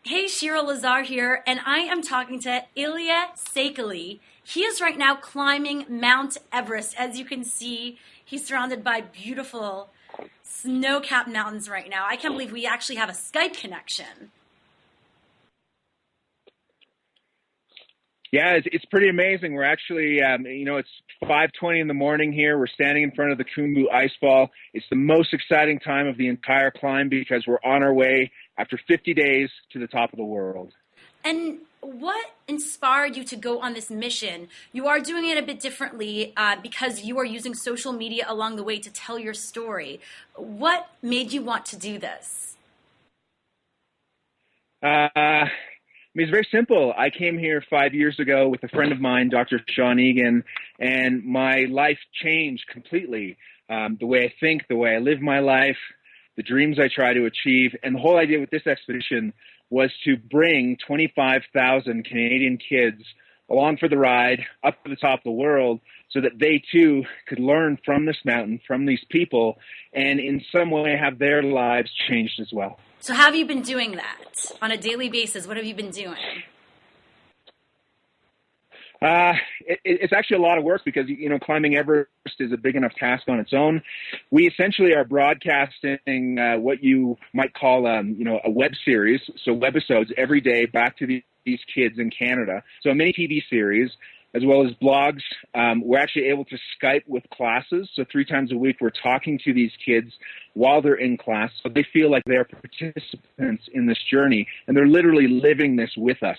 Hey, Shira Lazar here, and I am talking to Elia Saikaly. He is right now climbing Mount Everest. As you can see, he's surrounded by beautiful snow-capped mountains right now. I can't believe we actually have a Skype connection. Yeah, it's pretty amazing. We're actually, it's 5:20 in the morning here. We're standing in front of the Khumbu Icefall. It's the most exciting time of the entire climb because we're on our way after 50 days to the top of the world. And what inspired you to go on this mission? You are doing it a bit differently because you are using social media along the way to tell your story. What made you want to do this? It's very simple. I came here 5 years ago with a friend of mine, Dr. Sean Egan, and my life changed completely. The way I think, the way I live my life, the dreams I try to achieve. And the whole idea with this expedition was to bring 25,000 Canadian kids along for the ride up to the top of the world so that they too could learn from this mountain, from these people, and in some way have their lives changed as well. So how have you been doing that on a daily basis? What have you been doing? It's actually a lot of work because, climbing Everest is a big enough task on its own. We essentially are broadcasting what you might call, a web series, so webisodes every day back to these kids in Canada. So a mini TV series, as well as blogs. We're actually able to Skype with classes. So 3 times a week, we're talking to these kids while they're in class. So they feel like they're participants in this journey, and they're literally living this with us.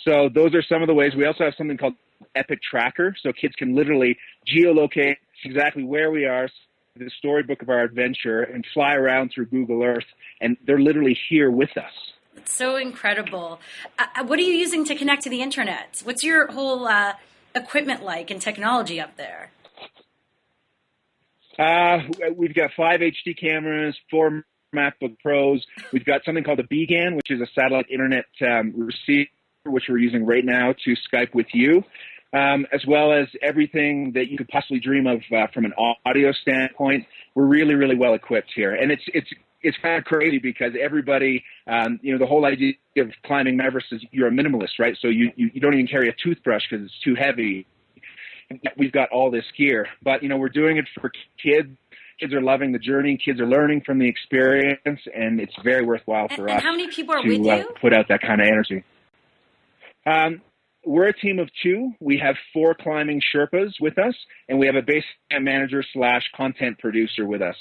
So those are some of the ways. We also have something called Epic Tracker. So kids can literally geolocate exactly where we are, the storybook of our adventure, and fly around through Google Earth, and they're literally here with us. It's so incredible. What are you using to connect to the internet? What's your whole equipment like and technology up there? We've got 5 HD cameras, 4 MacBook Pros. We've got something called a BGAN, which is a satellite internet receiver, which we're using right now to Skype with you, as well as everything that you could possibly dream of from an audio standpoint. We're really, really well equipped here. And it's kind of crazy because everybody, the whole idea of climbing Everest is you're a minimalist, right? So you don't even carry a toothbrush because it's too heavy. We've got all this gear, but, we're doing it for kids. Kids are loving the journey. Kids are learning from the experience, and it's very worthwhile for us. And how many people are with you? Put out that kind of energy. We're a team of 2. We have 4 climbing Sherpas with us, and we have a base camp manager / content producer with us.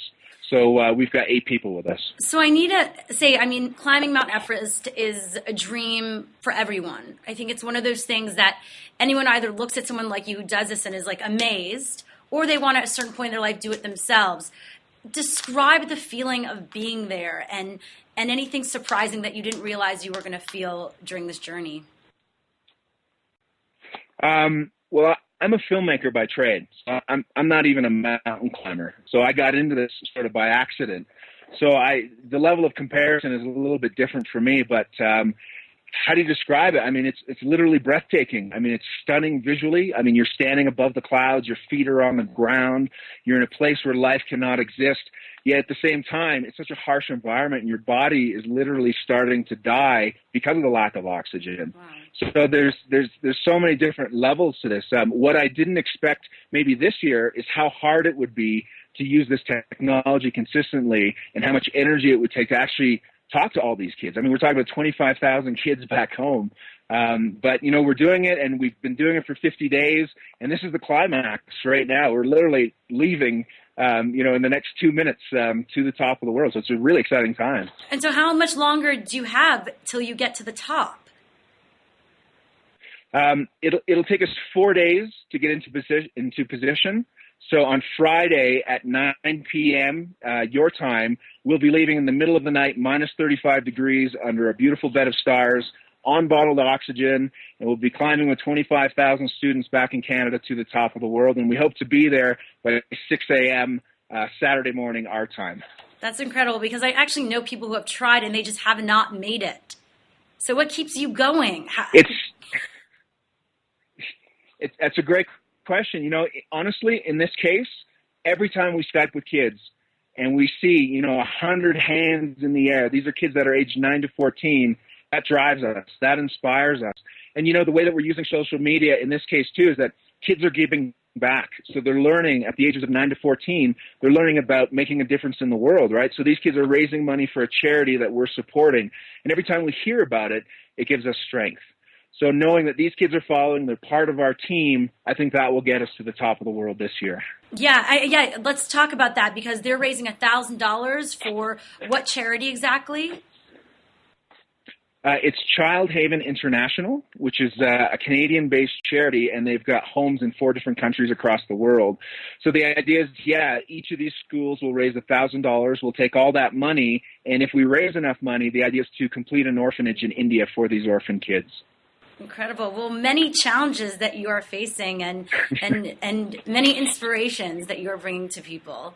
So we've got 8 people with us. So I need to say, climbing Mount Everest is a dream for everyone. I think it's one of those things that anyone either looks at someone like you who does this and is like amazed, or they want to, at a certain point in their life, do it themselves. Describe the feeling of being there and anything surprising that you didn't realize you were going to feel during this journey. Well, I'm a filmmaker by trade. So I'm not even a mountain climber. So I got into this sort of by accident. So the level of comparison is a little bit different for me, but how do you describe it? It's literally breathtaking. It's stunning visually. You're standing above the clouds, your feet are on the ground, you're in a place where life cannot exist. Yet at the same time, it's such a harsh environment, and your body is literally starting to die because of the lack of oxygen. Wow. So there's so many different levels to this. What I didn't expect maybe this year is how hard it would be to use this technology consistently and how much energy it would take to actually talk to all these kids. We're talking about 25,000 kids back home. But, we're doing it, and we've been doing it for 50 days, and this is the climax right now. We're literally leaving, in the next 2 minutes to the top of the world. So it's a really exciting time. And so how much longer do you have till you get to the top? It'll take us 4 days to get into position. So on Friday at 9 p.m. Your time, we'll be leaving in the middle of the night, minus 35 degrees, under a beautiful bed of stars, on bottled oxygen, and we'll be climbing with 25,000 students back in Canada to the top of the world. And we hope to be there by 6 a.m. Saturday morning, our time. That's incredible, because I actually know people who have tried and they just have not made it. So what keeps you going? That's a great question. Honestly, in this case, every time we Skype with kids and we see, 100 hands in the air, these are kids that are aged 9 to 14, that drives us, that inspires us. And, the way that we're using social media in this case, too, is that kids are giving back. So they're learning at the ages of 9 to 14, they're learning about making a difference in the world, right? So these kids are raising money for a charity that we're supporting. And every time we hear about it, it gives us strength. So knowing that these kids are following, they're part of our team, I think that will get us to the top of the world this year. Yeah, let's talk about that, because they're raising $1,000 for what charity exactly? It's Child Haven International, which is a Canadian-based charity, and they've got homes in 4 different countries across the world. So the idea is, each of these schools will raise $1,000. We'll take all that money, and if we raise enough money, the idea is to complete an orphanage in India for these orphan kids. Incredible. Well, many challenges that you are facing and many inspirations that you are bringing to people.